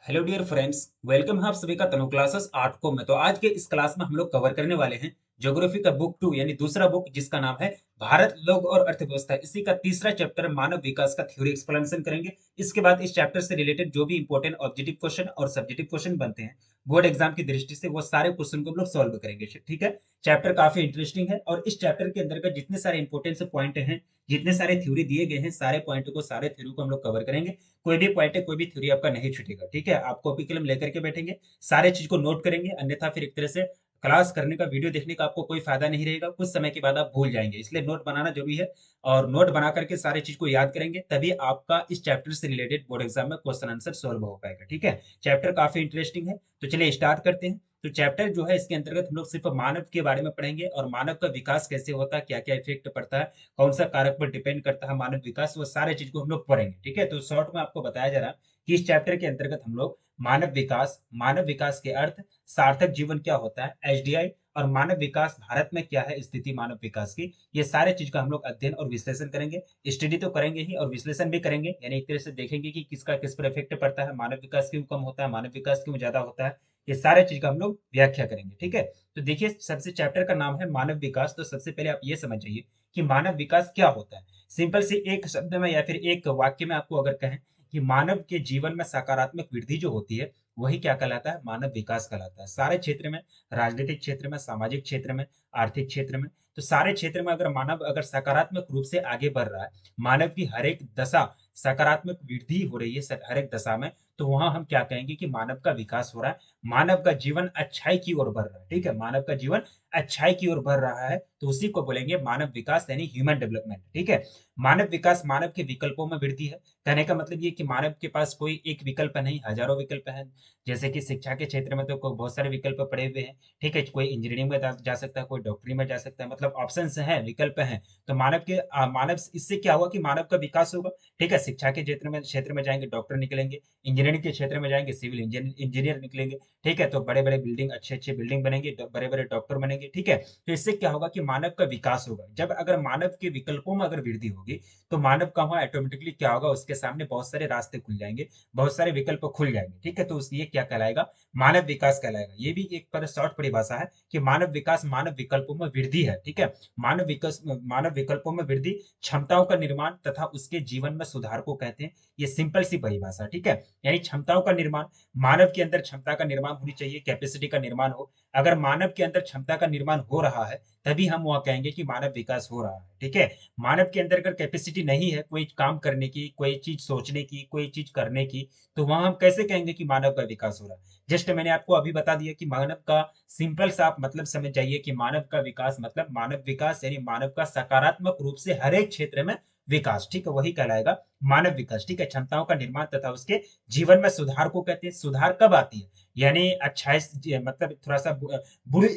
Hello dear friends. Welcome है आप सभी का तनु क्लासेस 8 को में। तो आज के इस क्लास में हम लोग कवर करने वाले हैं ज्योग्राफी का बुक 2 यानी दूसरा बुक जिसका नाम है भारत लोग और अर्थव्यवस्था। इसी का तीसरा चैप्टर मानव विकास का थ्योरी एक्सप्लेनेशन करेंगे। इसके बाद इस चैप्टर से रिलेटेड जो भी इंपॉर्टेंट ऑब्जेक्टिव क्वेश्चन और सब्जेक्टिव क्वेश्चन बनते हैं बोर्ड एग्जाम की दृष्टि से वो सारे क्वेश्चन को हम लोग सॉल्व करेंगे। ठीक है। चैप्टर काफी इंटरेस्टिंग है और इस चैप्टर के अंतर्गत जितने सारे इंपॉर्टेंट से पॉइंट हैं, जितने सारे थ्योरी दिए गए हैं, सारे पॉइंट को सारे थ्योरी को हम लोग कवर करेंगे। कोई भी पॉइंट है, कोई भी थ्योरी आपका नहीं छूटेगा। ठीक है। आप कॉपी कलम लेकर के बैठेंगे, सारे चीज को नोट करेंगे, अन्यथा फिर एक तरह से क्लास करने का, वीडियो देखने का आपको कोई फायदा नहीं रहेगा। कुछ समय के बाद आप भूल जाएंगे, इसलिए नोट बनाना जरूरी है। और नोट बना करके सारे चीज को याद करेंगे, तभी आपका इस चैप्टर से रिलेटेड बोर्ड एग्जाम में क्वेश्चन आंसर सॉल्व हो पाएगा। ठीक है। चैप्टर काफी इंटरेस्टिंग है, तो चलिए स्टार्ट करते हैं। तो चैप्टर जो है इसके अंतर्गत हम लोग सिर्फ मानव के बारे में पढ़ेंगे और मानव का विकास कैसे होता है, क्या क्या इफेक्ट पड़ता है, कौन सा कारक पर डिपेंड करता है मानव विकास, वो सारे चीज को हम लोग पढ़ेंगे। ठीक है। तो शॉर्ट में आपको बताया जा रहा है कि इस चैप्टर के अंतर्गत हम लोग मानव विकास के अर्थ, सार्थक जीवन क्या होता है, एचडीआई, और मानव विकास भारत में क्या है स्थिति मानव विकास की, ये सारे चीज का हम लोग अध्ययन और विश्लेषण करेंगे। स्टडी तो करेंगे ही और विश्लेषण भी करेंगे, यानी एक तरह से देखेंगे कि किसका किस पर इफेक्ट पड़ता है, मानव विकास क्यों कम होता है, मानव विकास क्यों ज्यादा होता है, ये सारे चीज का हम लोग व्याख्या करेंगे। ठीक है। तो देखिए, सबसे चैप्टर का नाम है मानव विकास, तो सबसे पहले आप ये समझ जाइए कि मानव विकास क्या होता है। सिंपल से एक शब्द में या फिर एक वाक्य में आपको अगर कहें कि मानव के जीवन में सकारात्मक वृद्धि जो होती है, वही क्या कहलाता है, मानव विकास कहलाता है। सारे क्षेत्र में, राजनीतिक क्षेत्र में, सामाजिक क्षेत्र में, आर्थिक क्षेत्र में, तो सारे क्षेत्र में अगर मानव अगर सकारात्मक रूप से आगे बढ़ रहा है, मानव की हर एक दशा सकारात्मक वृद्धि हो रही है हर एक दशा में, तो वहां हम क्या कहेंगे कि मानव का विकास हो रहा है, मानव का जीवन अच्छाई की ओर बढ़ रहा है। ठीक है। मानव का जीवन अच्छाई की ओर बढ़ रहा है, तो उसी को बोलेंगे मानव विकास यानी ह्यूमन डेवलपमेंट। ठीक है। मानव विकास मानव के विकल्पों में वृद्धि है। कहने का मतलब ये कि मानव के पास कोई एक विकल्प नहीं, हजारों विकल्प हैं। जैसे कि शिक्षा के क्षेत्र में तो बहुत सारे विकल्प पड़े हुए हैं। ठीक है। कोई इंजीनियरिंग में जा सकता है, कोई डॉक्टरी में जा सकता है, मतलब ऑप्शन हैं, विकल्प हैं। तो मानव इससे क्या हुआ कि मानव का विकास होगा। ठीक है। शिक्षा के क्षेत्र में जाएंगे, डॉक्टर निकलेंगे। इंजीनियरिंग के क्षेत्र में जाएंगे, सिविल इंजीनियर निकलेंगे। ठीक है। तो बड़े बड़े बिल्डिंग, अच्छे अच्छे बिल्डिंग बनेंगे, बड़े बड़े डॉक्टर बनेंगे। ठीक है। तो इससे क्या होगा कि मानव का विकास होगा। जब अगर मानव के विकल्पों में अगर वृद्धि होगी, तो मानव का वहां ऑटोमेटिकली क्या होगा, उसके सामने बहुत सारे रास्ते खुल जाएंगे, बहुत सारे विकल्प खुल जाएंगे। ठीक है। तो ये क्या कहलाएगा, मानव विकास कहलाएगा। ये भी एक पर शॉर्ट परिभाषा है कि मानव विकास मानव विकल्पों में वृद्धि है। ठीक है। मानव विकल्पों में वृद्धि क्षमताओं का निर्माण तथा उसके जीवन में सुधार को कहते हैं। ये सिंपल सी परिभाषा। ठीक है। यानी क्षमताओं का निर्माण, मानव के अंदर क्षमता का निर्माण होनी चाहिए, कैपेसिटी का निर्माण हो। अगर मानव के अंदर क्षमता का निर्माण हो रहा है, तभी हम वह कहेंगे कि मानव विकास हो रहा है। ठीक है। मानव के अंदर अगर कैपेसिटी नहीं है कोई काम करने की, कोई चीज सोचने की, कोई चीज करने की, तो वहां हम कैसे कहेंगे कि मानव का विकास हो रहा है। जस्ट मैंने आपको अभी बता दिया कि मानव का सिंपल सा आप मतलब समझ जाइए कि मानव का विकास मतलब मानव विकास यानी मानव का सकारात्मक रूप से हर एक क्षेत्र में विकास। ठीक है। वही कहलाएगा मानव विकास। ठीक है। क्षमताओं का निर्माण तथा उसके जीवन में सुधार को कहते हैं। सुधार कब आती है, यानी अच्छाई मतलब थोड़ा सा बुरी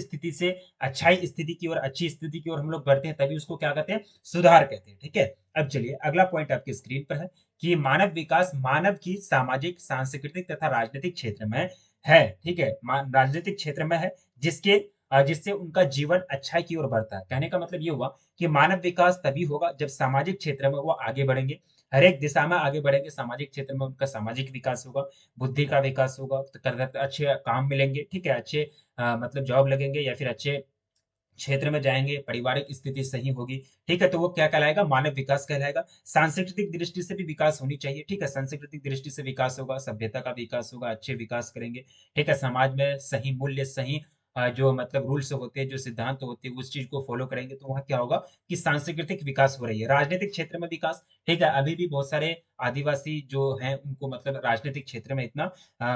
स्थिति से अच्छाई स्थिति की ओर, अच्छी स्थिति की ओर हम लोग बढ़ते हैं, तभी उसको क्या कहते हैं, सुधार कहते हैं। ठीक है। अब चलिए अगला पॉइंट आपकी स्क्रीन पर है कि मानव विकास मानव की सामाजिक, सांस्कृतिक तथा राजनीतिक क्षेत्र में है। ठीक है। राजनीतिक क्षेत्र में है, जिससे उनका जीवन अच्छाई की ओर बढ़ता है। कहने का मतलब ये हुआ कि मानव विकास तभी होगा जब सामाजिक क्षेत्र में वो आगे बढ़ेंगे, हर एक दिशा में आगे बढ़ेंगे। सामाजिक क्षेत्र में उनका सामाजिक विकास होगा, बुद्धि का विकास होगा, तो अच्छे काम मिलेंगे। ठीक है। अच्छे मतलब जॉब लगेंगे या फिर अच्छे क्षेत्र में जाएंगे, पारिवारिक स्थिति सही होगी। ठीक है। तो वो क्या कहलाएगा, मानव विकास कहलाएगा। सांस्कृतिक दृष्टि से भी विकास होनी चाहिए। ठीक है। सांस्कृतिक दृष्टि से विकास होगा, सभ्यता का विकास होगा, अच्छे विकास करेंगे। ठीक है। समाज में सही मूल्य, सही जो मतलब रूल्स होते हैं, जो सिद्धांत होते हैं, उस चीज को फॉलो करेंगे, तो वहाँ क्या होगा कि सांस्कृतिक विकास हो रही है। राजनीतिक क्षेत्र में विकास, ठीक है, अभी भी बहुत सारे आदिवासी जो हैं उनको मतलब राजनीतिक क्षेत्र में इतना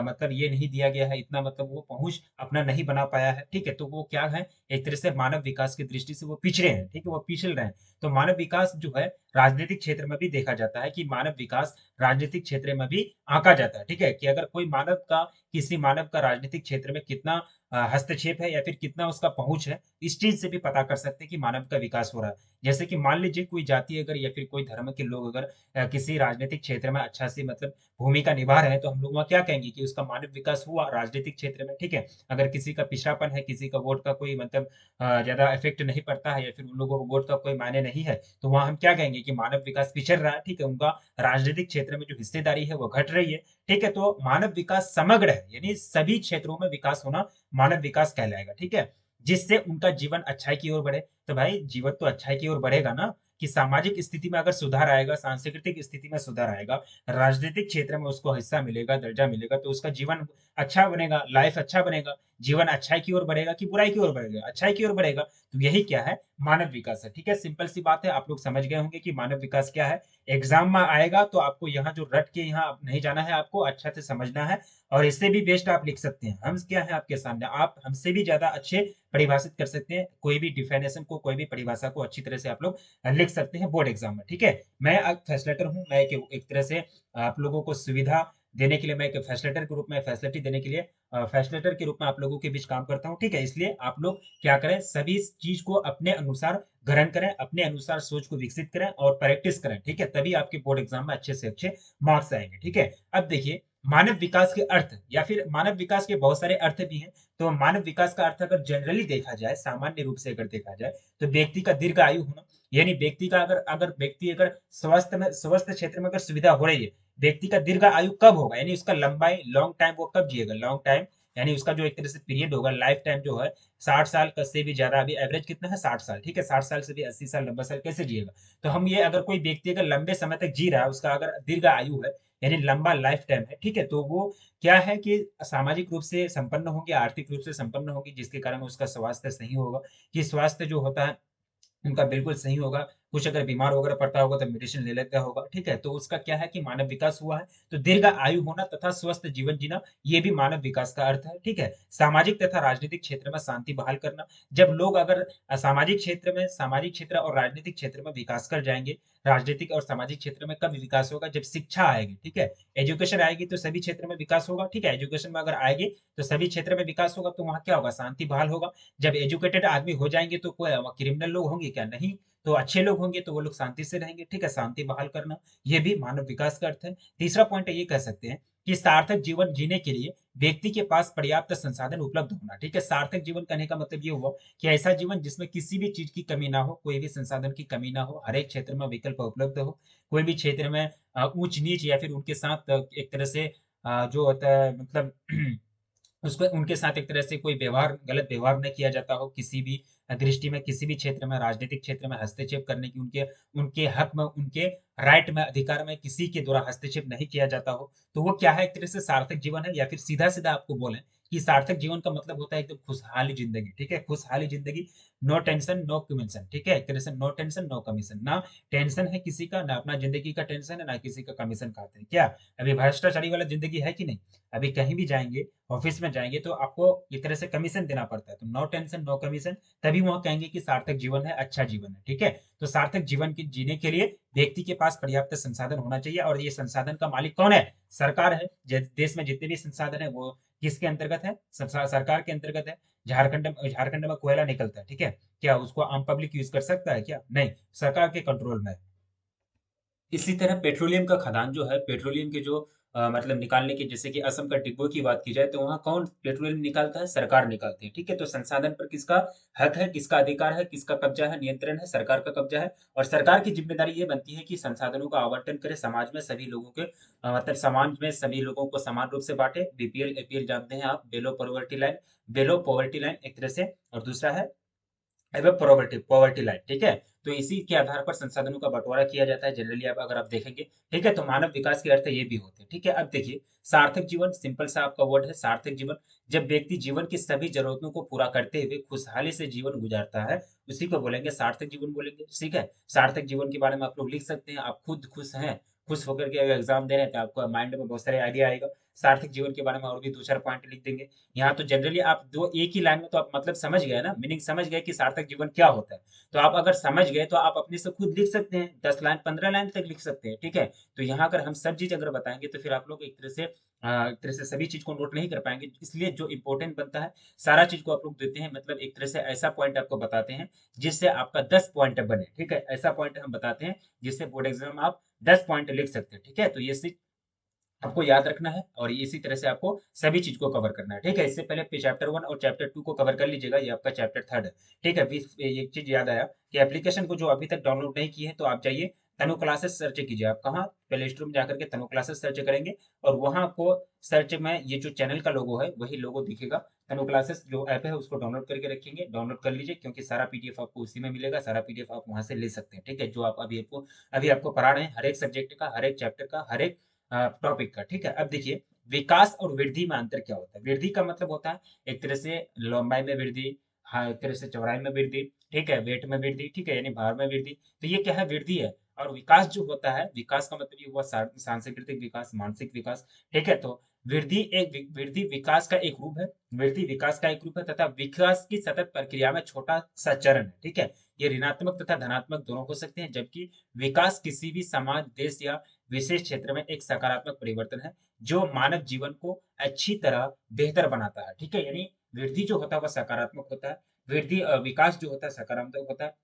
मतलब ये नहीं दिया गया है, इतना मतलब वो पहुंच अपना नहीं बना पाया है। ठीक है। तो वो क्या है, एक तरह से मानव विकास की दृष्टि से वो पिछड़े हैं। ठीक है। वो पिछड़ रहे हैं। तो मानव विकास जो है राजनीतिक क्षेत्र में भी देखा जाता है कि मानव विकास राजनीतिक क्षेत्र में भी आंका जाता है। ठीक है। कि अगर कोई मानव का, किसी मानव का राजनीतिक क्षेत्र में कितना हस्तक्षेप है या फिर कितना उसका पहुंच है, इस चीज से भी पता कर सकते हैं कि मानव का विकास हो रहा है। जैसे कि मान लीजिए कोई जाति अगर या फिर कोई धर्म के लोग अगर किसी राजनीतिक क्षेत्र में अच्छा सी मतलब भूमिका निभा रहे हैं, तो हम लोग वहाँ क्या कहेंगे कि उसका मानव विकास हुआ राजनीतिक क्षेत्र में, ठीक है। अगर किसी का पिछड़ापन है, किसी का वोट का कोई मतलब ज्यादा इफेक्ट नहीं पड़ता है, या फिर उन लोगों को वोट का कोई मायने नहीं है, तो वहाँ हम क्या कहेंगे कि मानव विकास पिछड़ रहा है, ठीक है। उनका राजनीतिक क्षेत्र में जो हिस्सेदारी है वो घट रही है, ठीक है। तो मानव विकास समग्र है, यानी सभी क्षेत्रों में विकास होना मानव विकास कहलाएगा, ठीक है। जिससे उनका जीवन अच्छाई की ओर बढ़े। तो भाई जीवन तो अच्छाई की ओर बढ़ेगा ना, कि सामाजिक स्थिति में अगर सुधार आएगा, सांस्कृतिक स्थिति में सुधार आएगा, राजनीतिक क्षेत्र में उसको हिस्सा मिलेगा, दर्जा मिलेगा, तो उसका जीवन अच्छा बनेगा, लाइफ अच्छा बनेगा। जीवन अच्छाई की ओर बढ़ेगा कि बुराई की ओर बढ़ेगा? अच्छाई की ओर बढ़ेगा। तो यही क्या है? मानव विकास है, ठीक है। सिंपल सी बात है, आप लोग समझ गए होंगे कि मानव विकास क्या है। एग्जाम में आएगा तो आपको यहाँ जो रट के यहाँ नहीं जाना है, आपको अच्छा से समझना है। और इससे भी बेस्ट आप लिख सकते हैं। हम क्या है आपके सामने, आप हमसे भी ज्यादा अच्छे परिभाषित कर सकते हैं कोई भी डिफिनेशन को, कोई भी परिभाषा को अच्छी तरह से आप लोग लिख सकते हैं बोर्ड एग्जाम में, ठीक है। मैं एक फैसिलिटेटर हूँ, मैं एक तरह से आप लोगों को सुविधा देने के लिए, मैं एक फैसिलिटेटर के रूप में, फैसिलिटी देने के लिए फैसिलिटेटर के रूप में आप लोगों के बीच काम करता हूँ, ठीक है। इसलिए आप लोग क्या करें, सभी चीज को अपने अनुसार ग्रहण करें, अपने अनुसार सोच को विकसित करें और प्रैक्टिस करें, ठीक है। तभी आपके बोर्ड एग्जाम में अच्छे से अच्छे मार्क्स आएंगे, ठीक है। अब देखिए, मानव विकास के अर्थ, या फिर मानव विकास के बहुत सारे अर्थ भी हैं। तो मानव विकास का अर्थ अगर जनरली देखा जाए, सामान्य रूप से अगर देखा जाए, तो व्यक्ति का दीर्घ आयु होना, यानी व्यक्ति का अगर अगर व्यक्ति अगर स्वस्थ क्षेत्र में अगर सुविधा हो रही है, व्यक्ति का दीर्घ आयु कब होगा, यानी उसका लंबाई, लॉन्ग टाइम वो कब जिएगा, लॉन्ग टाइम, यानी उसका जो एक तरह से पीरियड होगा, लाइफ टाइम जो है 60 साल का से भी ज्यादा। अभी एवरेज कितना है? 60 साल, ठीक है। 60 साल से भी 80 साल, 90 साल कैसे जिएगा? तो हम ये, अगर कोई व्यक्ति अगर लंबे समय तक जी रहा है, उसका अगर दीर्घ आयु है, यानी लंबा लाइफ टाइम है, ठीक है, तो वो क्या है कि सामाजिक रूप से संपन्न होंगे, आर्थिक रूप से संपन्न होंगे, जिसके कारण उसका स्वास्थ्य सही होगा। कि स्वास्थ्य जो होता है उनका बिल्कुल सही होगा। कुछ अगर बीमार वगैरह पड़ता होगा तो मेडिसिन ले लेता होगा, ठीक है। तो उसका क्या है कि मानव विकास हुआ है। तो दीर्घ आयु होना तथा स्वस्थ जीवन जीना, ये भी मानव विकास का अर्थ है, ठीक है। सामाजिक तथा राजनीतिक क्षेत्र में शांति बहाल करना। जब लोग अगर सामाजिक क्षेत्र और राजनीतिक क्षेत्र में विकास कर जाएंगे, राजनीतिक और सामाजिक क्षेत्र में कब विकास होगा? जब शिक्षा आएगी, ठीक है। एजुकेशन आएगी तो सभी क्षेत्र में विकास होगा, ठीक है। एजुकेशन में अगर आएगी तो सभी क्षेत्र में विकास होगा, तो वहाँ क्या होगा? शांति बहाल होगा। जब एजुकेटेड आदमी हो जाएंगे तो कोई क्रिमिनल लोग होंगे क्या? नहीं। तो अच्छे लोग होंगे तो वो लोग शांति से रहेंगे, ठीक है। शांति बहाल करना, ये भी मानव विकास का अर्थ है। तीसरा पॉइंट ये कह सकते हैं कि सार्थक जीवन जीने के लिए व्यक्ति के पास पर्याप्त संसाधन उपलब्ध होना, ठीक है। सार्थक जीवन कहने का मतलब ये हुआ कि ऐसा जीवन जिसमें किसी भी चीज की कमी ना हो, कोई भी संसाधन की कमी ना हो, हर एक क्षेत्र में विकल्प उपलब्ध हो। कोई भी क्षेत्र में ऊंच नीच या फिर उनके साथ एक तरह से जो होता है मतलब उसको उनके साथ एक तरह से कोई व्यवहार, गलत व्यवहार न किया जाता हो, किसी भी दृष्टि में, किसी भी क्षेत्र में, राजनीतिक क्षेत्र में हस्तक्षेप करने की, उनके उनके हक में, उनके राइट में, अधिकार में किसी के द्वारा हस्तक्षेप नहीं किया जाता हो, तो वो क्या है? एक तरह से सार्थक जीवन है। या फिर सीधा सीधा आपको बोले कि सार्थक जीवन का मतलब होता है एकदम खुशहाली जिंदगी, ठीक है। खुशहाली जिंदगी, नो टेंशन नो कमीशन, ठीक है। एक तरह से नो टेंशन नो कमीशन, ना टेंशन है किसी का, ना अपना जिंदगी का टेंशन है, ना किसी का कमीशन खाते हैं क्या? अभी भ्रष्टाचारी वाला जिंदगी है कि नहीं? अभी कहीं भी जाएंगे, ऑफिस में जाएंगे, तो आपको एक तरह से कमीशन देना पड़ता है। तो नो टेंशन नो कमीशन, तभी वह कहेंगे कि सार्थक जीवन है, अच्छा जीवन है, ठीक है। तो सार्थक जीवन की जीने के लिए व्यक्ति के पास पर्याप्त संसाधन होना चाहिए। और ये संसाधन का मालिक कौन है? सरकार है। देश में जितने भी संसाधन है वो किसके अंतर्गत है? सरकार के अंतर्गत है। झारखंड में कोयला निकलता है, ठीक है। क्या उसको आम पब्लिक यूज कर सकता है क्या? नहीं, सरकार के कंट्रोल में है। इसी तरह पेट्रोलियम का खदान जो है, पेट्रोलियम के जो मतलब निकालने की, जैसे कि असम का डिगबोई की बात की जाए, तो वहाँ कौन पेट्रोलियम निकालता है? सरकार निकालती है, ठीक है। तो संसाधन पर किसका हक है, किसका अधिकार है, किसका कब्जा है, नियंत्रण है? सरकार का कब्जा है। और सरकार की जिम्मेदारी ये बनती है कि संसाधनों का आवंटन करे, समाज में सभी लोगों के मतलब समाज में सभी लोगों को समान रूप से बांटे। बीपीएल एपीएल जानते हैं आप, बेलो पॉवर्टी लाइन एक तरह से। और दूसरा है एवं पॉवर्टी पॉवर्टी लाइन, ठीक है। तो इसी के आधार पर संसाधनों का बंटवारा किया जाता है जनरली, आप अगर आप देखेंगे, ठीक है। तो मानव विकास के अर्थ ये भी होते हैं, ठीक है। अब देखिए, सार्थक जीवन, सिंपल सा आपका वर्ड है सार्थक जीवन। जब व्यक्ति जीवन की सभी जरूरतों को पूरा करते हुए खुशहाली से जीवन गुजारता है, उसी को बोलेंगे सार्थक जीवन बोलेंगे, ठीक है। सार्थक जीवन के बारे में आप लोग लिख सकते हैं, आप खुद खुश हैं, खुश होकर के एग्जाम दे रहे हैं तो आपको माइंड में बहुत सारे आइडिया आएगा। सार्थक जीवन के बारे में और भी दो चार पॉइंट लिख देंगे। यहाँ तो जनरली आप दो एक ही लाइन में तो आप मतलब समझ गए ना, मीनिंग समझ गए कि सार्थक जीवन क्या होता है। तो आप अगर समझ गए तो आप अपने से खुद लिख सकते हैं, 10 लाइन 15 लाइन तक लिख सकते हैं, ठीक है। तो यहाँ अगर हम सब चीज अगर बताएंगे तो फिर आप लोग एक तरह से सभी चीज को नोट नहीं कर पाएंगे, इसलिए जो इंपॉर्टेंट बनता है सारा चीज को आप लोग देते हैं, मतलब एक तरह से ऐसा पॉइंट आपको बताते हैं जिससे आपका 10 पॉइंट बने, ठीक है। ऐसा पॉइंट हम बताते हैं जिससे बोर्ड एग्जाम में आप 10 पॉइंट लिख सकते हैं, ठीक है। तो ये आपको याद रखना है और इसी तरह से आपको सभी चीज को कवर करना है, ठीक है। इससे पहले चैप्टर 1 और चैप्टर 2 को कवर कर लीजिएगा, ये आपका चैप्टर 3 है, ठीक है। एक चीज याद आया कि एप्लीकेशन को जो अभी तक डाउनलोड नहीं किए हैं तो आप जाइए तनु क्लासेस सर्च कीजिए। आप कहाँ प्ले स्टोर में जाकर के तनु क्लासेस सर्च करेंगे और वहां आपको सर्च में ये जो चैनल का लोगो है वही लोगो दिखेगा। तनु क्लासेस जो ऐप है उसको डाउनलोड करके रखेंगे, डाउनलोड कर लीजिए, क्योंकि सारा पीडीएफ आपको उसी में मिलेगा, सारा पीडीएफ आप वहां से ले सकते हैं, ठीक है। जो आप अभी आपको पढ़ा रहे हैं हर एक सब्जेक्ट का, हर एक चैप्टर का, हर एक टॉपिक का, ठीक है। अब देखिए विकास और वृद्धि में अंतर क्या होता है। वृद्धि का मतलब होता है एक तरह से लंबाई में वृद्धि, हाँ एक तरह से चौड़ाई में वृद्धि, ठीक है, वेट में वृद्धि, ठीक है, यानी भार में वृद्धि। तो ये क्या है, वृद्धि है। और विकास जो होता है, विकास का मतलब ये हुआ सांस्कृतिक विकास, मानसिक विकास, ठीक है। तो वृद्धि विकास का एक रूप है, वृद्धि विकास का एक रूप है तथा विकास की सतत प्रक्रिया में छोटा सा चरण है, ठीक है। ये ऋणात्मक तथा धनात्मक दोनों हो सकते हैं, जबकि विकास किसी भी समाज, देश या विशेष क्षेत्र में एक सकारात्मक परिवर्तन है जो मानव जीवन को अच्छी तरह बेहतर बनाता है, ठीक है। यानी वृद्धि जो होता है वह सकारात्मक होता है, विकास जो होता है सकारात्मक होता है,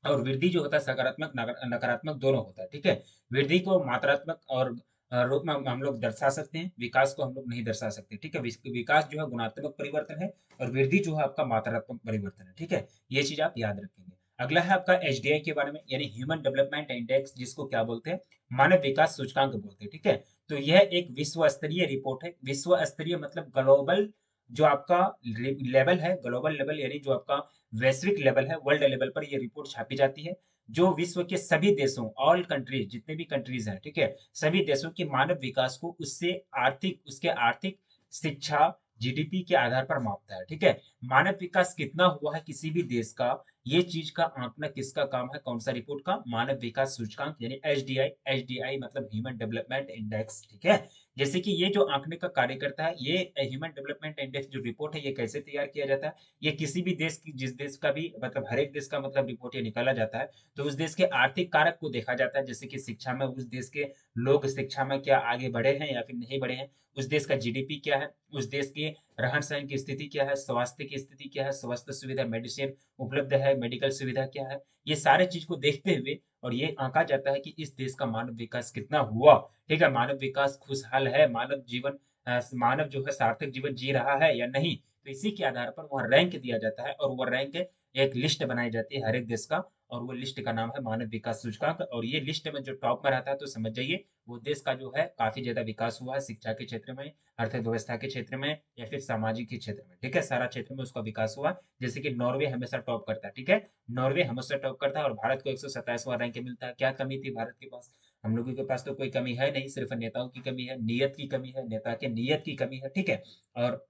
और वृद्धि जो होता है सकारात्मक नकारात्मक दोनों होता है, ठीक है। वृद्धि को मात्रात्मक और रूप में हम लोग दर्शा सकते हैं, विकास को हम लोग नहीं दर्शा सकते, ठीक है। विकास जो है गुणात्मक परिवर्तन है और वृद्धि जो है आपका मात्रात्मक परिवर्तन है, ठीक है। ये चीज आप याद रखेंगे। अगला है आपका एचडीआई के बारे में, यानी ह्यूमन डेवलपमेंट इंडेक्स, जिसको क्या बोलते हैं, मानव विकास सूचकांक बोलते हैं, ठीक है। तो यह एक विश्व स्तरीय रिपोर्ट है, विश्व स्तरीय मतलब ग्लोबल, जो आपका लेवल है, ग्लोबल लेवल यानी जो आपका वैश्विक लेवल है, वर्ल्ड लेवल पर ये रिपोर्ट छापी जाती है, जो विश्व के सभी देशों, ऑल कंट्रीज, जितने भी कंट्रीज हैं, ठीक है, सभी देशों के मानव विकास को उसके आर्थिक, शिक्षा, जीडीपी के आधार पर मापता है, ठीक है। मानव विकास कितना हुआ है किसी भी देश का, ये चीज का आंकना किसका काम है, कौन सा रिपोर्ट का, मानव विकास सूचकांक यानी एचडीआई। एचडीआई मतलब ह्यूमन डेवलपमेंट इंडेक्स, ठीक है। जैसे कि ये जो आंकने का कार्य करता है, ये ह्यूमन डेवलपमेंट इंडेक्स जो रिपोर्ट है, ये कैसे तैयार किया जाता है, ये किसी भी देश की, जिस देश का भी मतलब हर एक देश का मतलब रिपोर्ट ये निकाला जाता है, तो उस देश के आर्थिक कारक को देखा जाता है, जैसे कि शिक्षा में उस देश के लोग शिक्षा में क्या आगे बढ़े हैं या फिर नहीं बढ़े हैं, उस देश का जीडीपी क्या है, उस देश के रहन सहन की स्थिति क्या है, स्वास्थ्य की स्थिति क्या है, स्वास्थ्य सुविधा, मेडिसिन उपलब्ध है, मेडिकल सुविधा क्या है, ये सारे चीज को देखते हुए और ये आंका जाता है कि इस देश का मानव विकास कितना हुआ, ठीक है। मानव विकास खुशहाल है, मानव जो है सार्थक जीवन जी रहा है या नहीं। तो इसी के आधार पर वह रैंक दिया जाता है और वह रैंक एक लिस्ट बनाई जाती है हर एक देश का, और वो लिस्ट का नाम है मानव विकास सूचकांक। और ये लिस्ट में जो टॉप में रहता है तो समझ जाइए वो देश का जो है काफी ज्यादा विकास हुआ है, शिक्षा के क्षेत्र में, अर्थव्यवस्था के क्षेत्र में या फिर सामाजिक के क्षेत्र में, ठीक है, सारा क्षेत्र में उसका विकास हुआ। जैसे कि नॉर्वे हमेशा टॉप करता है, ठीक है, नॉर्वे हमेशा टॉप करता है और भारत को 127वां रैंक मिलता है। क्या कमी थी भारत के पास, हम लोगों के पास तो कोई कमी है नहीं, सिर्फ नेताओं की कमी है, नियत की कमी है, नेता के नियत की कमी है, ठीक है। और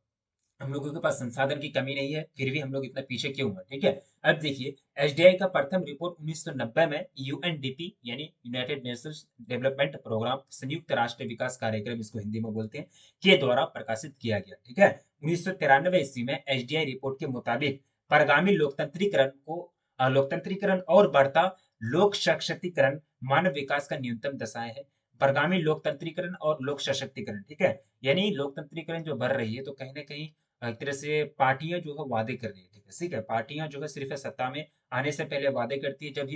हम लोगों के पास संसाधन की कमी नहीं है, फिर भी हम लोग इतना पीछे क्यों हैं, ठीक है। अब देखिए एचडीआई का प्रथम रिपोर्ट 1990 में यूएनडीपी यानी यूनाइटेड नेशंस डेवलपमेंट प्रोग्राम, संयुक्त राष्ट्र विकास कार्यक्रम इसको हिंदी में बोलते हैं, के द्वारा प्रकाशित किया गया, ठीक है। 1993 ईस्वी में एचडीआई रिपोर्ट के मुताबिक परगामी लोकतंत्रीकरण और बढ़ता लोक सशक्तिकरण मानव विकास का न्यूनतम दशाएं है। परगामी लोकतंत्रीकरण और लोक सशक्तिकरण, ठीक है, यानी लोकतंत्रीकरण जो बढ़ रही है तो कहीं ना कहीं एक तरह से पार्टियां जो है वादे कर रही है, ठीक है, पार्टियां जो है सिर्फ सत्ता में आने से पहले वादे करती है, जब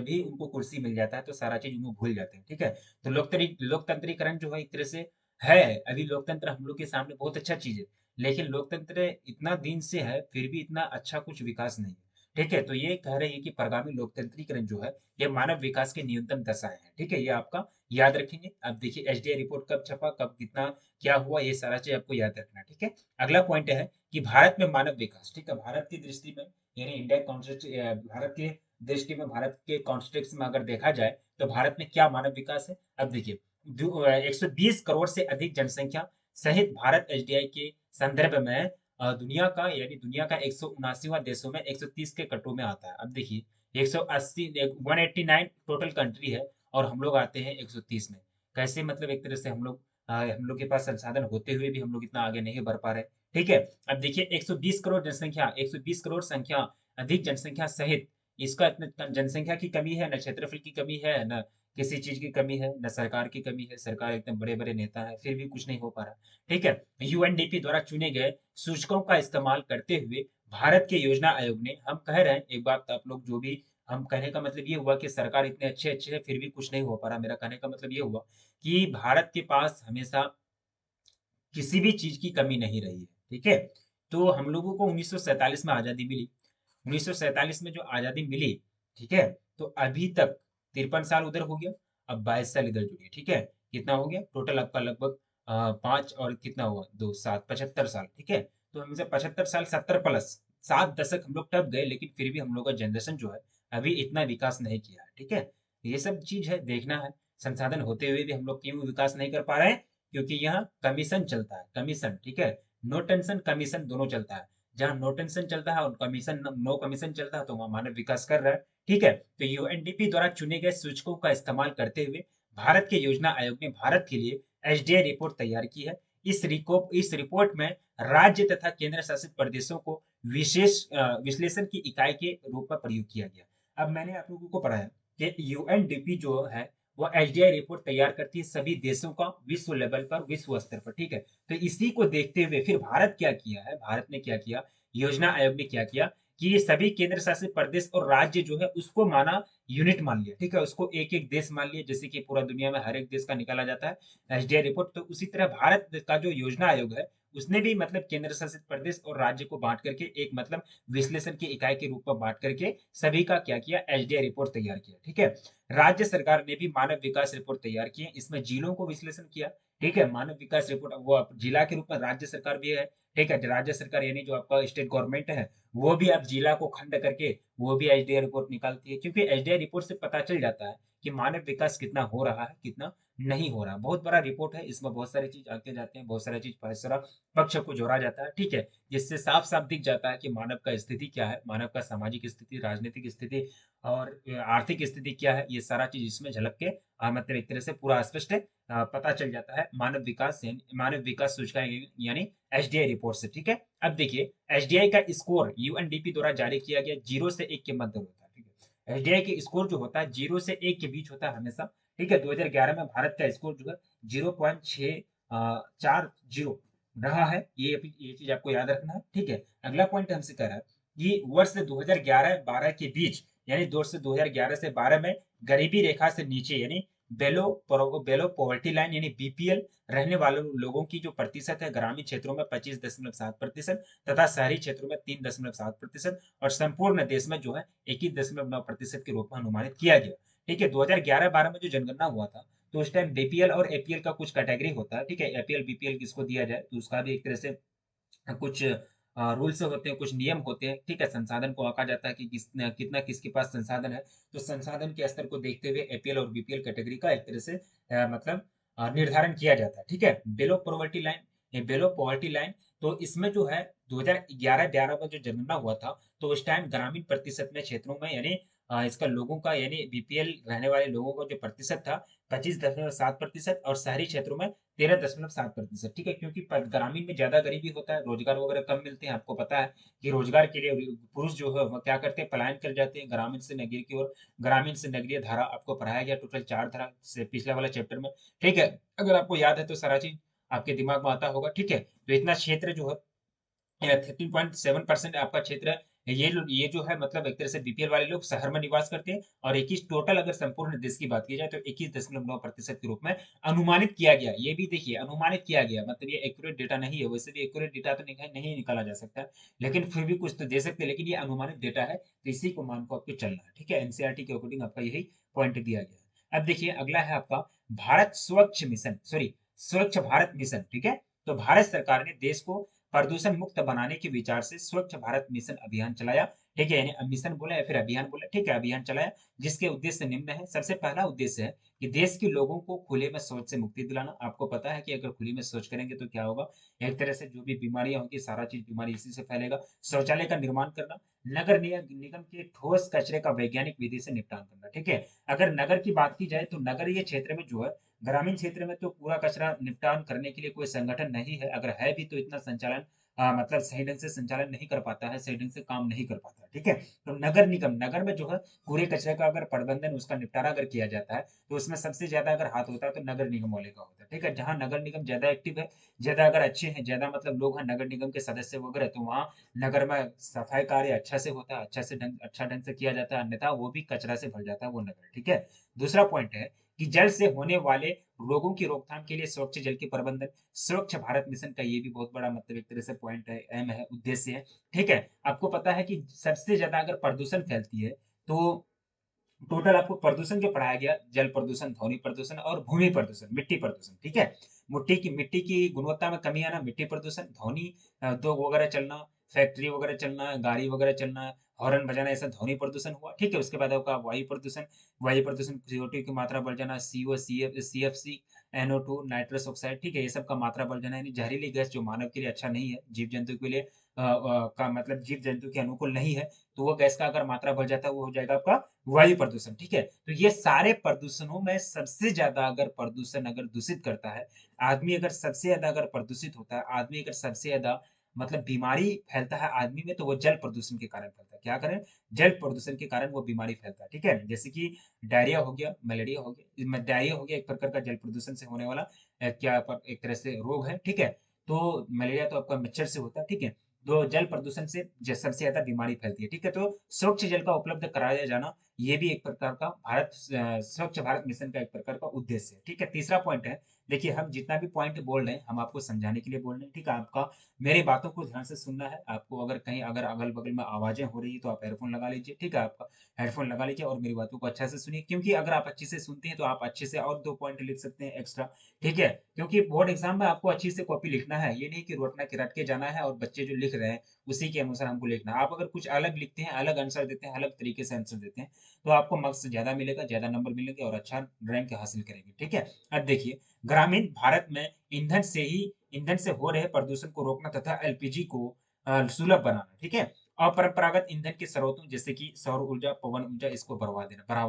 भी उनको कुर्सी मिल जाता है तो सारा चीज उनको भूल जाते हैं, ठीक है। तो लोकतंत्रीकरण जो है एक तरह से है, अभी लोकतंत्र हम लोग के सामने बहुत अच्छा चीज है, लेकिन लोकतंत्र इतना दिन से है फिर भी इतना अच्छा कुछ विकास नहीं है, ठीक है। तो ये कह रहे हैं कि परगामी लोकतंत्रीकरण जो है ये मानव विकास के न्यूनतम दशाएं है, ठीक है, ये आपका याद रखेंगे। अब देखिए एचडीआई रिपोर्ट कब छपा, कब कितना क्या हुआ, ये सारा चीज आपको याद रखना, ठीक है। अगला पॉइंट है कि भारत में मानव विकास, ठीक है, भारत की दृष्टि में यानी इंडिया कॉन्टेक्स्ट, भारत के दृष्टि में, भारत के कॉन्टेक्स्ट में अगर देखा जाए तो भारत में क्या मानव विकास है। अब देखिए 120 करोड़ से अधिक जनसंख्या सहित भारत एचडीआई के संदर्भ में दुनिया का यानी दुनिया का 179वां देशों में 130 के कटों में आता है। अब देखिए 180 189 टोटल कंट्री है और हम लोग आते हैं 130 में। कैसे मतलब एक तरह से हम लोग के पास संसाधन होते हुए भी हम लोग इतना आगे नहीं बढ़ पा रहे। ठीक है, अब देखिए 120 करोड़ जनसंख्या, 120 करोड़ संख्या, अधिक जनसंख्या सहित इसका इतना जनसंख्या की कमी है, न क्षेत्रफल की कमी है, न किसी चीज की कमी है, न सरकार की कमी है। सरकार एकदम बड़े बड़े नेता है, फिर भी कुछ नहीं हो पा रहा। ठीक है, यूएनडीपी द्वारा चुने गए सूचकों का इस्तेमाल करते हुए भारत के योजना आयोग ने, हम कह रहे हैं एक बात आप लोग जो भी, हम कहने का मतलब ये हुआ कि सरकार इतने अच्छे अच्छे है फिर भी कुछ नहीं हो पा रहा। मेरा कहने का मतलब ये हुआ कि भारत के पास हमेशा किसी भी चीज की कमी नहीं रही है। ठीक है, तो हम लोगों को 1947 में आजादी मिली। 1947 में जो आजादी मिली, ठीक है, तो अभी तक 53 साल उधर हो गया, अब 22 साल इधर जुड़िए। ठीक है, कितना हो गया टोटल आपका? लगभग 5 और कितना हुआ, 2 7 75 साल। ठीक है, तो हमसे 75 साल, 70 प्लस 7 दशक हम लोग टप गए, लेकिन फिर भी हम लोग का जनरेशन जो है अभी इतना विकास नहीं किया है। ठीक है, ये सब चीज है, देखना है। संसाधन होते हुए भी हम लोग क्यों विकास नहीं कर पा रहे हैं? क्योंकि यहाँ कमीशन चलता है, कमीशन। ठीक है, नो टेंशन कमीशन दोनों चलता है। जहाँ नो टेंशन चलता है और कमीशन, नो कमीशन चलता है, तो वहाँ मानव विकास कर रहा है। ठीक है, तो यूएनडीपी द्वारा चुने गए सूचकों का इस्तेमाल करते हुए भारत के योजना आयोग ने भारत के लिए एचडीआई रिपोर्ट तैयार की है। इस रिपोर्ट में राज्य तथा केंद्र शासित प्रदेशों को विशेष विश्लेषण की इकाई के रूप में प्रयोग किया गया। अब मैंने आप लोगों को पढ़ाया कि यूएनडीपी जो है वो एचडीआई रिपोर्ट तैयार करती है सभी देशों का, विश्व लेवल पर, विश्व स्तर पर। ठीक है, तो इसी को देखते हुए फिर भारत क्या किया है, भारत ने क्या किया, योजना आयोग ने क्या किया कि ये सभी केंद्र शासित प्रदेश और राज्य जो है उसको माना यूनिट मान लिया। ठीक है, उसको एक एक देश मान लिया, जैसे कि पूरा दुनिया में हर एक देश का निकाला जाता है एचडीआई रिपोर्ट, तो उसी तरह भारत का जो योजना आयोग है उसने भी मतलब केंद्र शासित प्रदेश और राज्य को बांट करके एक मतलब विश्लेषण की इकाई के रूप में बांट करके सभी का क्या किया, एचडीआई रिपोर्ट तैयार किया। ठीक है, राज्य सरकार ने भी मानव विकास रिपोर्ट तैयार की है, इसमें जिलों को विश्लेषण किया। ठीक है, मानव विकास रिपोर्ट वो जिला के रूप में राज्य सरकार भी है। ठीक है, राज्य सरकार यानी जो आपका स्टेट गवर्नमेंट है वो भी अब जिला को खंड करके वो भी एचडीआई रिपोर्ट निकालती है, क्योंकि एचडीआई रिपोर्ट से पता चल जाता है कि मानव विकास कितना हो रहा है, कितना नहीं हो रहा। बहुत बड़ा रिपोर्ट है, इसमें बहुत सारी चीज आके जाते हैं, बहुत सारी चीज फैसला पक्ष को जोड़ा जाता है। ठीक है, जिससे साफ साफ दिख जाता है कि मानव का स्थिति क्या है, मानव का सामाजिक स्थिति, राजनीतिक स्थिति और आर्थिक स्थिति क्या है, ये सारा चीज इसमें झलक के मतलब एक तरह से पूरा स्पष्ट पता चल जाता है मानव विकास सूचकांक यानी एचडीआई रिपोर्ट से। ठीक है, अब देखिए एचडीआई का स्कोर यूएनडीपी द्वारा जारी किया गया 0 से 1 के मध्य होता है। ठीक है, एचडीआई के स्कोर जो होता है 0 से 1 के बीच होता है हमेशा। ठीक है, 2011 में भारत का स्कोर जो है 0.640 रहा है। ये चीज आपको याद रखना है। ठीक है, अगला पॉइंट हमसे कह रहा है कि वर्ष 2011-12 के बीच, यानी 2011 से 12 में गरीबी रेखा से नीचे यानी बेलो पॉवर्टी लाइन यानी बीपीएल रहने वालों लोगों की जो प्रतिशत है, ग्रामीण क्षेत्रों में 25.7% तथा शहरी क्षेत्रों में 3.7% और संपूर्ण देश में जो है 21.9% के रूप में अनुमानित किया गया। ठीक है, 2011-12 में जो जनगणना हुआ था तो उस टाइम बीपीएल और एपीएल का कुछ कैटेगरी होता है। ठीक है, एपीएल बीपीएल किसको दिया जाए तो उसका भी एक तरह से कुछ रूल्स होते हैं, कुछ नियम होते हैं। ठीक है, संसाधन को आंका जाता है कि कितना किसके पास संसाधन है, तो संसाधन के स्तर को देखते हुए एपीएल और बीपीएल कैटेगरी का एक तरह से मतलब निर्धारण किया जाता है। ठीक है, बेलो पॉवर्टी लाइन, ये बेलो पॉवर्टी लाइन, तो इसमें जो है 2011-12 में जो जनगणना हुआ था तो उस टाइम ग्रामीण प्रतिशत में क्षेत्रों में यानी इसका लोगों का यानी बीपीएल रहने वाले लोगों का जो प्रतिशत था 25.7% और शहरी क्षेत्रों में 13.7%। ठीक है, क्योंकि ग्रामीण में ज्यादा गरीबी होता है, रोजगार वगैरह कम मिलते हैं। आपको पता है कि रोजगार के लिए पुरुष जो है वह क्या करते हैं, पलायन कर जाते हैं ग्रामीण से नगरीय की ओर। ग्रामीण से नगरीय धारा आपको पढ़ाया गया टोटल 4 धारा से पिछला वाला चैप्टर में। ठीक है, अगर आपको याद है तो सारा चीज आपके दिमाग में आता होगा। ठीक है, तो इतना क्षेत्र जो है 13.7% आपका क्षेत्र है। ये जो है मतलब एक तरह से बीपीएल वाले लोग शहर में निवास करते हैं और 21 टोटल अगर संपूर्ण देश की बात की जाए तो 21.9% के रूप में अनुमानित किया गया। ये भी देखिए अनुमानित किया गया, मतलब ये एक्यूरेट डेटा नहीं है। वैसे भी एक्यूरेट डेटा तो नहीं निकाला जा सकता, लेकिन फिर भी कुछ तो दे सकते हैं, लेकिन ये अनुमानित डेटा है तो इसी को मान को आपको चलना है। ठीक है, एनसीईआरटी के अकॉर्डिंग आपका यही पॉइंट दिया गया है। अब देखिए अगला है आपका भारत स्वच्छ मिशन, सॉरी स्वच्छ भारत मिशन। ठीक है, तो भारत सरकार ने देश को प्रदूषण मुक्त बनाने के विचार से स्वच्छ भारत मिशन अभियान चलाया। ठीक है, यानी मिशन बोला या फिर अभियान बोला, ठीक है, अभियान चलाया जिसके उद्देश्य निम्न है। सबसे पहला उद्देश्य है कि देश के लोगों को खुले में शौच से मुक्ति दिलाना। आपको पता है कि अगर खुले में शौच करेंगे तो क्या होगा? एक तरह से जो भी बीमारियाँ होंगी, सारा चीज़ बीमारी इसी से फैलेगा। शौचालय का निर्माण करना, नगर निगम के ठोस कचरे का वैज्ञानिक विधि से निपटान करना, ठीक है? अगर नगर की बात की जाए तो नगरीय क्षेत्र में जो है, ग्रामीण क्षेत्र में तो पूरा कचरा निपटान करने के लिए कोई संगठन नहीं है। अगर है भी तो इतना संचालन मतलब सही ढंग से संचालन नहीं कर पाता है, सही ढंग से काम नहीं कर पाता है, ठीक है? तो नगर निगम, नगर में जो है कूड़े कचरे का अगर प्रबंधन, उसका निपटारा अगर किया जाता है, तो उसमें सबसे ज़्यादा अगर हाथ होता है तो नगर निगम वाले का होता है, ठीक है? जहाँ नगर निगम ज़्यादा एक्टिव है, ज़्यादा अगर अच्छे हैं, ज़्यादा मतलब लोग हैं नगर निगम के सदस्य वगैरह, तो वहाँ नगर में सफाई कार्य अच्छा से होता है, अच्छा ढंग से किया जाता है, अन्यथा वो भी कचरा से भर जाता है वो नगर, ठीक है? दूसरा पॉइंट है कि जल से होने वाले रोगों की रोकथाम के लिए स्वच्छ जल के प्रबंधन। स्वच्छ भारत मिशन का ये भी बहुत बड़ा मतलब एक तरह से पॉइंट है, एम है, उद्देश्य है, ठीक है? आपको पता है कि सबसे ज़्यादा अगर प्रदूषण फैलती है, तो टोटल आपको प्रदूषण जो पढ़ाया गया, जल प्रदूषण, ध्वनि प्रदूषण और भूमि प्रदूषण, मिट्टी प्रदूषण, ठीक है? मिट्टी की गुणवत्ता में कमी आना, मिट्टी प्रदूषण, ध्वनि उद्योग वगैरह चलना, फैक्ट्री वगैरह चलना, गाड़ी वगैरह चलना, हॉर्न बजाना, ऐसा ध्वनि प्रदूषण हुआ, ठीक है? उसके बाद आपका वायु प्रदूषण, CO2 की मात्रा बढ़ जाना, CO, CFC, NO2, nitrous oxide, ठीक है? ये सब का मात्रा बढ़ जाना, यानी जहरीली गैस जो मानव के लिए अच्छा नहीं है, जीव-जंतु के लिए का मतलब जीव-जंतु के अनुकूल नहीं है, तो वो गैस का अगर मात्रा बढ़ जाता है, वो हो जाएगा आपका वायु प्रदूषण, ठीक है? तो ये सारे प्रदूषणों में सबसे ज़्यादा अगर प्रदूषण अगर दूषित करता है, आदमी अगर सबसे ज़्यादा अगर प्रदूषित होता है, आदमी अगर सबसे ज़्यादा मतलब बीमारी फैलता है आदमी में, तो वो जल प्रदूषण के कारण फैलता है। क्या करें? जल प्रदूषण के कारण वो बीमारी फैलता है, ठीक है? जैसे कि डायरिया हो गया, मलेरिया हो गया। डायरिया हो गया एक प्रकार का जल प्रदूषण से होने वाला क्या प एक तरह से रोग है, ठीक है? तो मलेरिया तो आपका मच्छर से होता है, ठीक है? तो जल प्रदूषण से सबसे ज्यादा बीमारी फैलती है, ठीक है? तो स्वच्छ जल का उपलब्ध कराया जाना, ये भी एक प्रकार का स्वच्छ भारत मिशन का एक प्रकार का उद्देश्य है, ठीक है? तीसरा पॉइंट है, देखिए हम जितना भी पॉइंट बोल रहे हैं, हम आपको समझाने के लिए बोल रहे हैं, ठीक है? आपका मेरी बातों को ध्यान से सुनना है। आपको अगर कहीं अगर अगल बगल में आवाजें हो रही है तो आप एयरफोन लगा लीजिए, ठीक है? आपका हेडफोन लगा लीजिए और मेरी बातों को अच्छा से सुनिए, क्योंकि अगर आप अच्छे से सुनते हैं तो आप अच्छे से और दो पॉइंट लिख सकते हैं एक्स्ट्रा, ठीक है? क्योंकि बोर्ड एग्जाम में आपको अच्छी से कॉपी लिखना है, ये नहीं कि रटना के रट के जाना है और बच्चे जो लिख रहे हैं उसी के अनुसार हमको लिखना है। आप अगर कुछ अलग लिखते हैं, अलग आंसर देते हैं, अलग तरीके से आंसर देते हैं, तो आपको मार्क्स ज़्यादा मिलेगा, ज़्यादा नंबर मिलेंगे और अच्छा रैंक हासिल करेंगे, ठीक है? अब देखिए, ग्रामीण भारत में ईंधन से हो रहे प्रदूषण को रोकना तथा एलपीजी को सुलभ बनाना, ठीक है? अपरंपरागत ईंधन के स्रोतों जैसे कि सौर ऊर्जा, पवन ऊर्जा, इसको बढ़ावा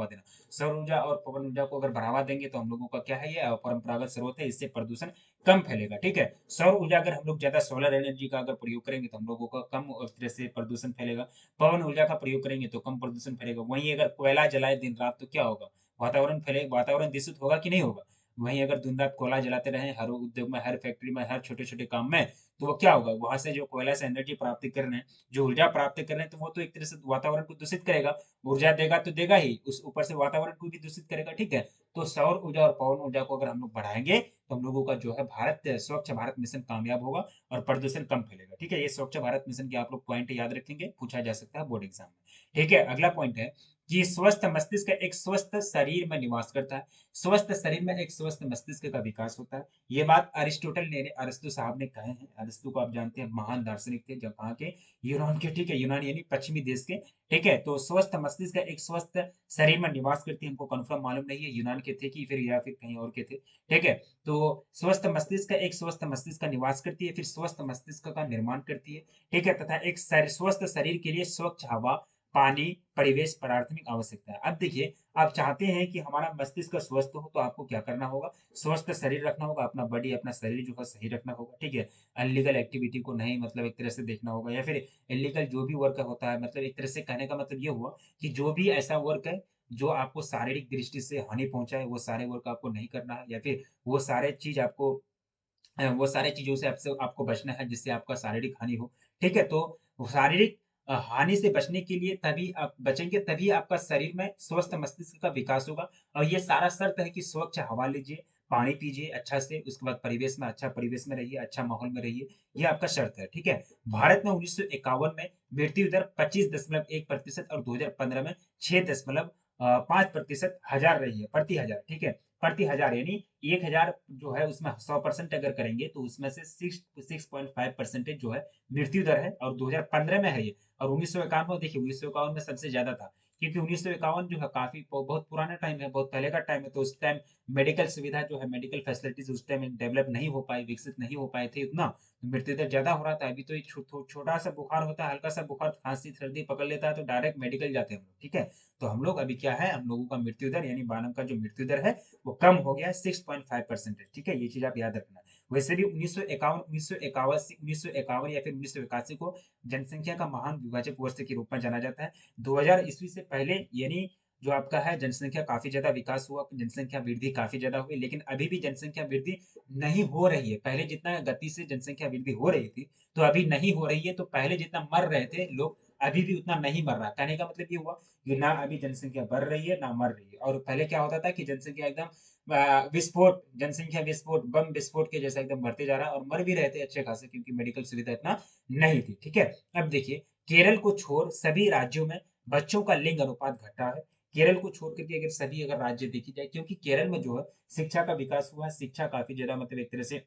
देना। सौर ऊर्जा और पवन ऊर्जा को अगर बढ़ावा देंगे तो हम लोगों का क्या है, ये अपरंपरागत स्रोत है, इससे प्रदूषण कम फैलेगा, ठीक है? सौर ऊर्जा अगर हम लोग ज़्यादा सोलर एनर्जी का अगर प्रयोग करेंगे तो हम लोगों का कम तरह से प्रदूषण फैलेगा। पवन ऊर्जा का प्रयोग करेंगे तो कम प्रदूषण फैलेगा। वहीं अगर कोयला जलाए दिन-रात तो क्या होगा? वातावरण दूषित होगा कि नहीं होगा? वहीं अगर दिन-रात कोयला जलाते रहें हर उद्योग में, हर फैक्ट्री में, हर छोटे-छोटे काम में, तो वो क्या होगा? वहाँ से जो कोयला से एनर्जी प्राप्ति कर रहे हैं, जो ऊर्जा प्राप्त कर रहे हैं, तो वो तो एक तरह से वातावरण को दूषित करेगा। ऊर्जा देगा तो देगा ही, उस ऊपर से वातावरण को भी दूषित करेगा, ठीक है? तो सौर ऊर्जा और पवन ऊर्जा को अगर हम लोग बढ़ाएँगे, तो हम लोगों का जो है स्वच्छ भारत मिशन कामयाब होगा और प्रदूषण कम फैलेगा, ठीक है? ये स्वच्छ भारत मिशन के आप लोग पॉइंट याद रखेंगे, पूछा जा सकता है बोर्ड एग्ज़ाम में, ठीक है? अगला पॉइंट है कि स्वस्थ मस्तिष्क एक स्वस्थ शरीर में निवास करता है। स्वस्थ शरीर में एक स्वस्थ मस्तिष्क का विकास होता है। ये बात अरिस्टो साहब ने कहे हैं। अरिस्टो को आप जानते हैं, महान दार्शनिक थे, जब कहाँ के? यूनान के, ठीक है? यूनान यानी पश्चिमी देश के, ठीक है? तो स्वस्थ मस्तिष्क एक स्वस्थ शरीर में निवास करती है, हमको कंफर्म मालूम नहीं है यूनान के थे कि फिर या फिर कहीं और के थे, ठीक है? तो स्वस्थ मस्तिष्क का निवास करती है, फिर स्वस्थ मस्तिष्क का निर्माण करती है, ठीक है? तथा एक स्वस्थ शरीर के लिए स्वच्छ हवा, पानी, परिवेश प्राथमिक आवश्यकता है। अब देखिए, आप चाहते हैं कि हमारा मस्तिष्क स्वस्थ हो तो आपको क्या करना होगा? स्वस्थ शरीर रखना होगा, अपना बॉडी, अपना शरीर जो है सही रखना होगा, ठीक है? अनलीगल एक्टिविटी को नहीं मतलब एक तरह से देखना होगा, या फिर इल्लीगल जो भी वर्क होता है, मतलब एक तरह से कहने का मतलब ये हुआ कि जो भी ऐसा वर्क है जो आपको शारीरिक दृष्टि से हानि पहुँचाए, वो सारे वर्क आपको नहीं करना है, या फिर वो सारे चीज़ आपको वो सारे चीज़ों से आपसे आपको बचना है जिससे आपका शारीरिक हानि हो, ठीक है? तो शारीरिक हानि से बचने के लिए तभी आप बचेंगे, तभी आपका शरीर में स्वस्थ मस्तिष्क का विकास होगा, और ये सारा शर्त है कि स्वच्छ हवा लीजिए, पानी पीजिए अच्छा से, उसके बाद अच्छा परिवेश में रहिए, अच्छा माहौल में रहिए, ये आपका शर्त है, ठीक है? भारत में 1951 में मृत्यु दर 25.1% और 2015 में 6 5% हज़ार रही है, प्रति हज़ार, ठीक है? प्रति हजार, यानी 1000 जो है उसमें 100% अगर करेंगे तो उसमें से 6.5% जो है मृत्यु दर है, और 2015 में है ये। और 1951 में देखिए, 1951 में सबसे ज्यादा था, क्योंकि 1951 जो है काफी बहुत पुराना टाइम है, बहुत पहले का टाइम है, तो उस टाइम मेडिकल सुविधा जो है, मेडिकल फैसिलिटीज उस टाइम डेवलप नहीं हो पाई, विकसित नहीं हो पाए थे उतना, मृत्यु दर ज्यादा हो रहा था। अभी तो एक छोटा सा बुखार होता है, हल्का सा बुखार, खांसी सर्दी पकड़ लेता है तो डायरेक्ट मेडिकल जाते हैं हम लोग, ठीक है। तो हम लोग अभी क्या है, हम लोगों का मृत्यु दर यानी मानव का जो मृत्यु दर है वो कम हो गया है, 6.5%, ठीक है, ये चीज आप याद रखना। वैसे भी 1951 या फिर 1981 को जनसंख्या का महान विभाजक वर्ष के रूप में जाना जाता है। 2000 ईस्वी से पहले यानी जो आपका है जनसंख्या काफी ज्यादा विकास हुआ, जनसंख्या वृद्धि काफी ज्यादा हुई, लेकिन अभी भी जनसंख्या वृद्धि नहीं हो रही है। पहले जितना गति से जनसंख्या वृद्धि हो रही थी, तो अभी नहीं हो रही है। तो पहले जितना मर रहे थे लोग, अभी भी उतना नहीं मर रहा। कहने का मतलब ये हुआ कि ना अभी जनसंख्या बढ़ रही है ना मर रही है। और पहले क्या होता था कि जनसंख्या एकदम विस्फोट, जनसंख्या विस्फोट, बम विस्फोट के जैसा एकदम बढ़ते जा रहा है, और मर भी रहे थे अच्छे खासे, क्योंकि मेडिकल सुविधा इतना नहीं थी, ठीक है। अब देखिए, केरल को छोड़ सभी राज्यों में बच्चों का लिंग अनुपात घटा है। केरल को छोड़ करके अगर सभी अगर राज्य देखी जाए, क्योंकि केरल में जो है शिक्षा का विकास हुआ है, शिक्षा काफी ज्यादा मतलब एक तरह से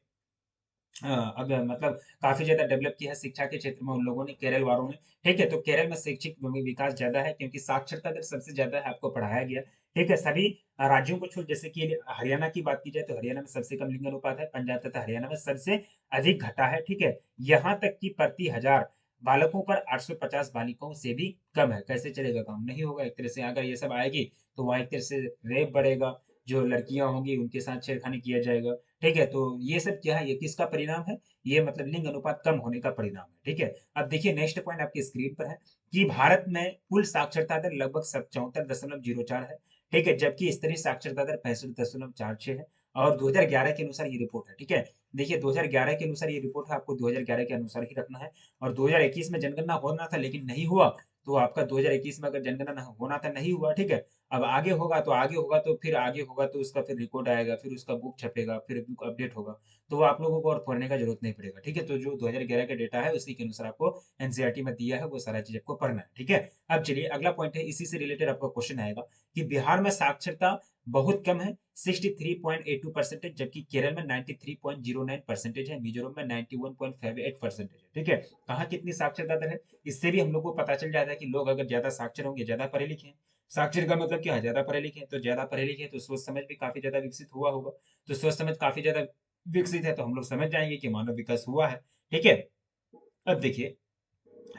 अब मतलब काफी ज्यादा डेवलप किया है शिक्षा के क्षेत्र में उन लोगों ने, केरल वालों ने, ठीक है। तो केरल में शैक्षिक विकास ज्यादा है, क्योंकि साक्षरता दर सबसे ज्यादा है, आपको पढ़ाया गया, ठीक है। सभी राज्यों को छोड़, जैसे कि हरियाणा की बात की जाए तो हरियाणा में सबसे कम लिंग अनुपात है, पंजाब तथा हरियाणा में सबसे अधिक घटा है, ठीक है। यहाँ तक कि प्रति हजार बालकों पर 850 बालिकाओं से भी कम है। कैसे चलेगा काम, नहीं होगा एक तरह से। अगर ये सब आएगी तो वहां एक तरह से रेप बढ़ेगा, जो लड़कियां होंगी उनके साथ छेड़खानी किया जाएगा, ठीक है। तो ये सब क्या है, ये किसका परिणाम है, ये मतलब लिंग अनुपात कम होने का परिणाम है, ठीक है। अब देखिए नेक्स्ट पॉइंट आपकी स्क्रीन पर है कि भारत में कुल साक्षरता दर लगभग 74.04 है, ठीक है, जबकि स्तरीय साक्षरता दर 65.46 है। और 2011 के अनुसार ये रिपोर्ट है, ठीक है। देखिए 2011 के अनुसार ये रिपोर्ट है, आपको 2011 के अनुसार ही रखना है। और 2021 में जनगणना होना था लेकिन नहीं हुआ, तो आपका 2021 में अगर जनगणना होना था नहीं हुआ, ठीक है। अब आगे होगा तो आगे होगा, तो फिर आगे होगा तो उसका फिर रिकॉर्ड आएगा, फिर उसका बुक छपेगा, फिर बुक अपडेट होगा, तो वो आप लोगों को और पढ़ने का जरूरत नहीं पड़ेगा, ठीक है। तो जो 2011 का डेटा है उसी के अनुसार आपको एनसीईआरटी में दिया है, वो सारा चीज आपको पढ़ना है, ठीक है। अब चलिए अगला पॉइंट है, इसी से रिलेटेड आपका क्वेश्चन आएगा कि बिहार में साक्षरता बहुत कम है, 63.82%, जबकि केरल में 93.09% है, मिजोरम में 91.58% है, ठीक है। कहाँ कितनी साक्षरता दर है, इससे भी हम लोग को पता चल जाता है कि लोग अगर ज्यादा साक्षर होंगे, ज्यादा पढ़े लिखे हैं। साक्षर का मतलब क्या है, ज्यादा पढ़े लिखे हैं, तो ज्यादा पढ़े लिखे हैं तो सोच समझ भी काफी ज्यादा विकसित हुआ होगा। तो सोच समझ काफी ज्यादा विकसित है तो हम लोग समझ जाएंगे कि मानव विकास हुआ है, ठीक है। अब देखिए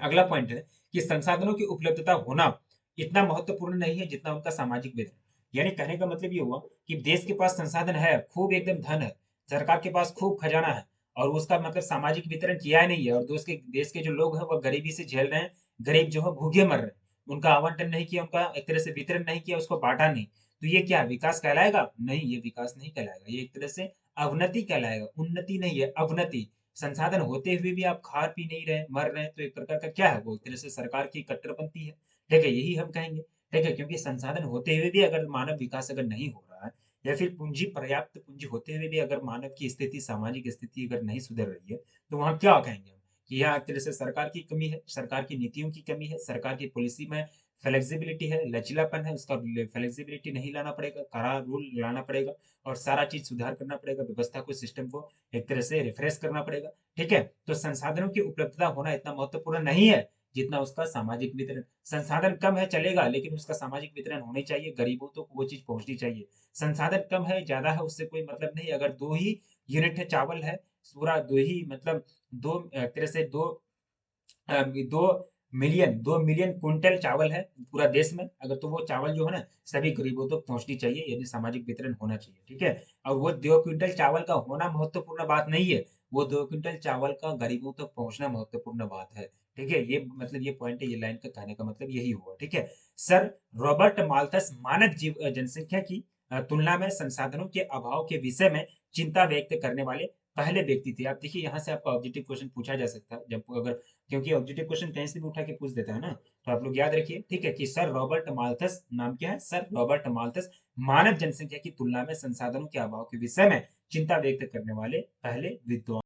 अगला पॉइंट है कि संसाधनों की उपलब्धता होना इतना महत्वपूर्ण नहीं है जितना उनका सामाजिक वितरण। यानी कहने का मतलब ये हुआ कि देश के पास संसाधन है, खूब एकदम धन है, सरकार के पास खूब खजाना है, और उसका मतलब सामाजिक वितरण किया ही नहीं है, और देश के जो लोग हैं वह गरीबी से झेल रहे हैं, गरीब जो है भूखे मर रहे हैं, उनका आवंटन नहीं किया, उनका एक तरह से वितरण नहीं किया, उसको बांटा नहीं, तो ये क्या विकास कहलाएगा, नहीं ये विकास नहीं कहलाएगा, ये एक तरह से अवनति कहलाएगा, उन्नति नहीं है, अवनति। संसाधन होते हुए भी आप खा पी नहीं रहे, मर रहे हैं, तो एक प्रकार का क्या है, वो एक तरह से सरकार की कट्टरपंथी है, ठीक है, यही हम कहेंगे, ठीक है। क्योंकि संसाधन होते हुए भी अगर मानव विकास अगर नहीं हो रहा है, या फिर पूंजी, पर्याप्त पूंजी होते हुए भी अगर मानव की स्थिति, सामाजिक स्थिति अगर नहीं सुधर रही है, तो वहां क्या कहेंगे हम कि यहाँ एक तरह से सरकार की कमी है, सरकार की नीतियों की कमी है, सरकार की पॉलिसी में फ्लेक्सिबिलिटी है, लचीलापन है, उसका फ्लेक्सिबिलिटी नहीं लाना पड़ेगा, कड़ा रूल लाना पड़ेगा, और सारा चीज सुधार करना पड़ेगा, व्यवस्था को, सिस्टम को एक तरह से रिफ्रेश करना पड़ेगा, ठीक है। तो संसाधनों की उपलब्धता होना इतना महत्वपूर्ण नहीं है जितना उसका सामाजिक वितरण। संसाधन कम है चलेगा, लेकिन उसका सामाजिक वितरण होनी चाहिए, गरीबों तक वो चीज पहुंचनी चाहिए। संसाधन कम है ज्यादा है उससे कोई मतलब नहीं, अगर 2 ही यूनिट है चावल है, पूरा 2 ही मतलब दो तरह से 2 मिलियन कुंटल चावल है पूरा देश में, अगर तो वो चावल जो है ना सभी गरीबों तक पहुंचनी चाहिए, यानी सामाजिक वितरण होना चाहिए, ठीक है। और वो 2 क्विंटल चावल का होना महत्वपूर्ण बात नहीं है, वो 2 क्विंटल चावल का गरीबों तक पहुंचना महत्वपूर्ण बात है, ठीक है। ये मतलब ये पॉइंट है, ये लाइन का कहने का मतलब यही हुआ, ठीक है। सर रॉबर्ट माल्थस मानव जनसंख्या की तुलना में संसाधनों के अभाव के विषय में चिंता व्यक्त करने वाले पहले व्यक्ति थे। आप देखिए यहाँ से आपका ऑब्जेक्टिव क्वेश्चन पूछा जा सकता है, जब अगर, क्योंकि ऑब्जेक्टिव क्वेश्चन कहीं से भी उठा के पूछ देता है ना, तो आप लोग याद रखिए, ठीक है, कि सर रॉबर्ट माल्थस, नाम क्या है, सर रॉबर्ट माल्थस, मानव जनसंख्या की तुलना में संसाधनों के अभाव के विषय में चिंता व्यक्त करने वाले पहले विद्वान